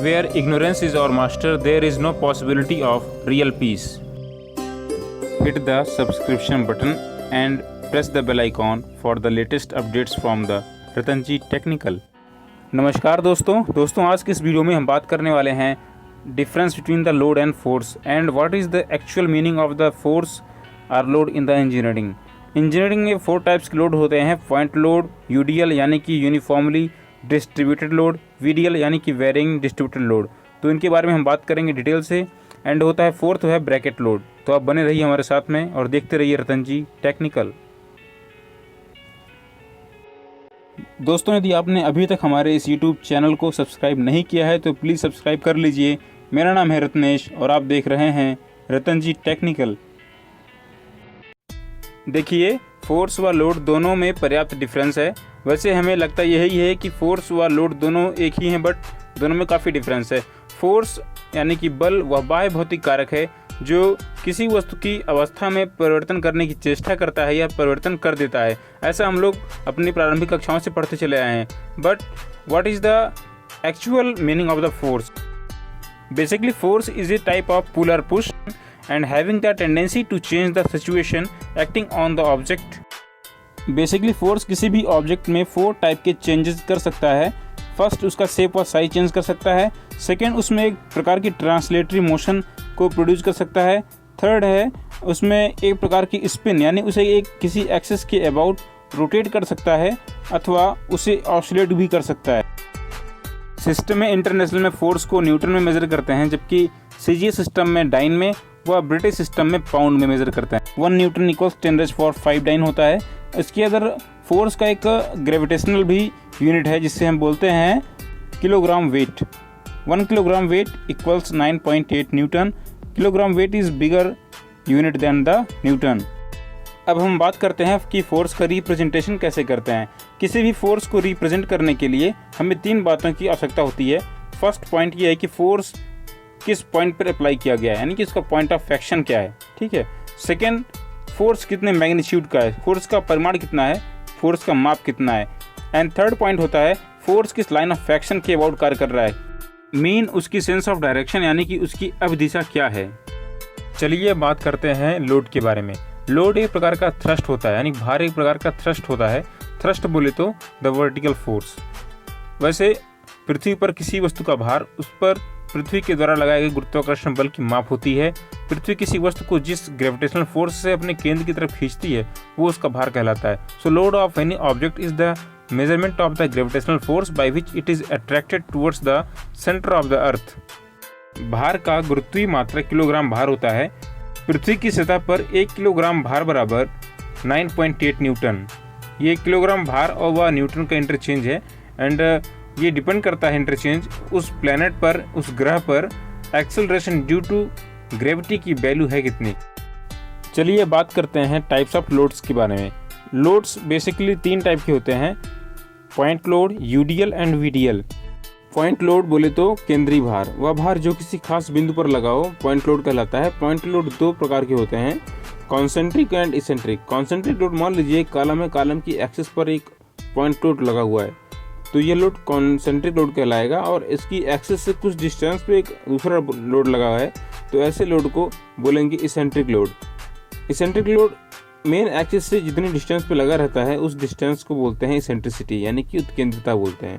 Where ignorance is our master, there is no possibility of real peace. Hit the subscription button and press the bell icon for the latest updates from the Ratanji technical. नमस्कार दोस्तों आज की इस video में हम बात करने वाले हैं difference between the load and force and what is the actual meaning of the force or load in the engineering. Engineering में 4 टाइप्स के लोड होते हैं, पॉइंट लोड, यूडीएल यानी कि यूनिफॉर्मली डिस्ट्रीब्यूटेड लोड, वीडीएल यानी कि वेरिंग डिस्ट्रीब्यूटेड लोड। तो इनके बारे में हम बात करेंगे डिटेल से। एंड होता है फोर्थ है ब्रैकेट लोड। तो आप बने रहिए हमारे साथ में और देखते रहिए रतनजी टेक्निकल। दोस्तों यदि आपने अभी तक हमारे इस YouTube चैनल को सब्सक्राइब नहीं किया है तो प्लीज़ सब्सक्राइब कर लीजिए। मेरा नाम है रत्नेश और आप देख रहे हैं रतनजी टेक्निकल। देखिए फोर्स व लोड दोनों में पर्याप्त डिफरेंस है। वैसे हमें लगता यही है कि फोर्स व लोड दोनों एक ही हैं, बट दोनों में काफ़ी डिफरेंस है। फोर्स यानी कि बल वह बाह्य भौतिक कारक है जो किसी वस्तु की अवस्था में परिवर्तन करने की चेष्टा करता है या परिवर्तन कर देता है। ऐसा हम लोग अपनी प्रारंभिक कक्षाओं से पढ़ते चले आए हैं। But what is the actual meaning of the force? Basically force is a type of pull और push and having the tendency to change the situation acting on the object। Basically force किसी भी object में 4 type के changes कर सकता है। First उसका shape और साइज चेंज कर सकता है। सेकेंड उसमें एक प्रकार की ट्रांसलेटरी मोशन को प्रोड्यूस कर सकता है। थर्ड है उसमें एक प्रकार की स्पिन यानी उसे एक किसी एक्सिस के अबाउट रोटेट कर सकता है अथवा उसे ऑसिलेट भी कर सकता है। सिस्टम में इंटरनेशनल में फोर्स को न्यूटन में मेजर करते हैं, जबकि सीजीएस सिस्टम में डाइन में वह ब्रिटिश सिस्टम में पाउंड में मेजर करता है। 1 न्यूटन इक्वल्स 10⁵ डाइन होता है। इसके अदर फोर्स का एक ग्रेविटेशनल भी यूनिट है जिससे हम बोलते हैं kilogram weight. 1 kilogram weight equals 9.8 newton. Kilogram weight is bigger unit than the newton. अब हम बात करते हैं कि फोर्स का रिप्रेजेंटेशन कैसे करते हैं। किसी भी फोर्स को रिप्रेजेंट करने के लिए हमें 3 बातों की आवश्यकता होती है। फर्स्ट पॉइंट ये है कि फोर्स किस पॉइंट पर अप्लाई किया गया है, यानी कि इसका पॉइंट ऑफ एक्शन क्या है, ठीक है। सेकेंड, फोर्स कितने मैग्नीट्यूड का है, फोर्स का परिमाण कितना है, फोर्स का माप कितना है। एंड थर्ड पॉइंट होता है फोर्स किस लाइन ऑफ एक्शन के अबाउट कार्य कर रहा है। मेन उसकी सेंस ऑफ डायरेक्शन यानी कि उसकी अभिदिशा क्या है। चलिए बात करते हैं लोड के बारे में। लोड एक प्रकार का थ्रस्ट होता है, यानी भार एक प्रकार का थ्रस्ट होता है। थ्रस्ट बोले तो द वर्टिकल फोर्स। वैसे पृथ्वी पर किसी वस्तु का भार उस पर पृथ्वी के द्वारा लगाए गए गुरुत्वाकर्षण बल की माप होती है। पृथ्वी किसी वस्तु को जिस ग्रेविटेशनल फोर्स से अपने केंद्र की तरफ खींचती है वो उसका भार कहलाता है। सो load of any object is the measurement of the gravitational force by which it is attracted towards the centre of the earth. भार का गुरुत्वीय मात्रा किलोग्राम भार होता है। पृथ्वी की सतह पर 1 किलोग्राम भार बराबर 9.8 न्यूटन। ये किलोग्राम भार और वह न्यूटन का इंटरचेंज है। एंड ये डिपेंड करता है इंटरचेंज उस प्लेनेट पर, उस ग्रह पर एक्सेलरेशन ड्यू टू ग्रेविटी की वैल्यू है कितनी। चलिए बात करते हैं टाइप्स ऑफ लोड्स के बारे में। लोड्स बेसिकली 3 टाइप के होते हैं, point load, UDL and VDL. Point load बोले तो केंद्रीय भार, वह भार जो किसी खास बिंदु पर लगा हो पॉइंट लोड कहलाता है। पॉइंट लोड 2 प्रकार के होते हैं, concentric and eccentric. Concentric load मान लीजिए कॉलम है, कॉलम की एक्सिस पर एक पॉइंट लोड लगा हुआ है तो ये लोड कॉन्सेंट्रिक लोड कहलाएगा। और इसकी एक्सिस से कुछ डिस्टेंस पे एक दूसरा लोड लगा हुआ है तो ऐसे लोड को बोलेंगे eccentric load. Eccentric load main axis से जितनी डिस्टेंस पे लगा रहता है उस डिस्टेंस को बोलते हैं इसेंट्रिसिटी यानी कि उत्केंद्रिता बोलते हैं।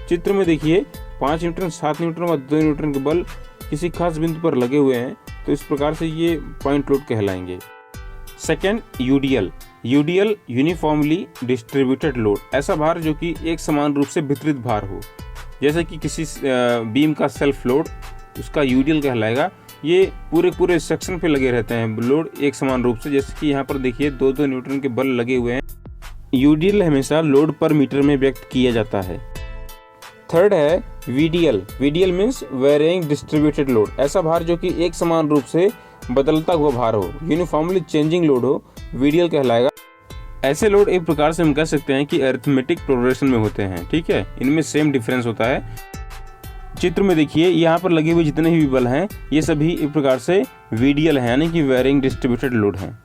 चित्र में देखिए 5 न्यूटन, 7 न्यूटन और 2 न्यूटन के बल किसी खास बिंदु पर लगे हुए हैं तो इस प्रकार से ये पॉइंट लोड कहलाएंगे। Second, UDL. UDL uniformly distributed load, ऐसा भार जो कि एक समान रूप से वितरित भार हो, जैसे कि किसी बीम का सेल्फ लोड, उसका यूडीएल कहलाएगा। ये पूरे सेक्शन पे लगे रहते हैं लोड एक समान रूप से, जैसे कि यहाँ पर देखिए 2-2 न्यूटन के बल लगे हुए हैं। यूडीएल हमेशा लोड पर मीटर में व्यक्त किया जाता है। थर्ड है VDL. VDL means varying distributed load, ऐसा भार जो कि एक समान रूप से बदलता हुआ भार हो, यूनिफॉर्मली चेंजिंग लोड हो, वीडीएल कहलाएगा। ऐसे लोड एक प्रकार से हम कह सकते हैं कि अरिथमेटिक प्रोग्रेशन में होते हैं, ठीक है, इनमें सेम डिफरेंस होता है। चित्र में देखिए यहाँ पर लगे हुए जितने भी बल हैं ये सभी एक प्रकार से वीडीएल हैं यानी कि वेरिंग डिस्ट्रीब्यूटेड लोड हैं।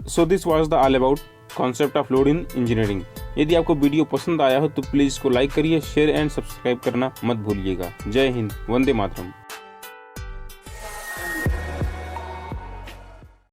So this was the all about concept of load in engineering. यदि आपको वीडियो पसंद आया हो तो प्लीज़ इसको लाइक करिए, शेयर एंड सब्सक्राइब करना मत भूलिएगा। जय हिंद, वंदे मातरम।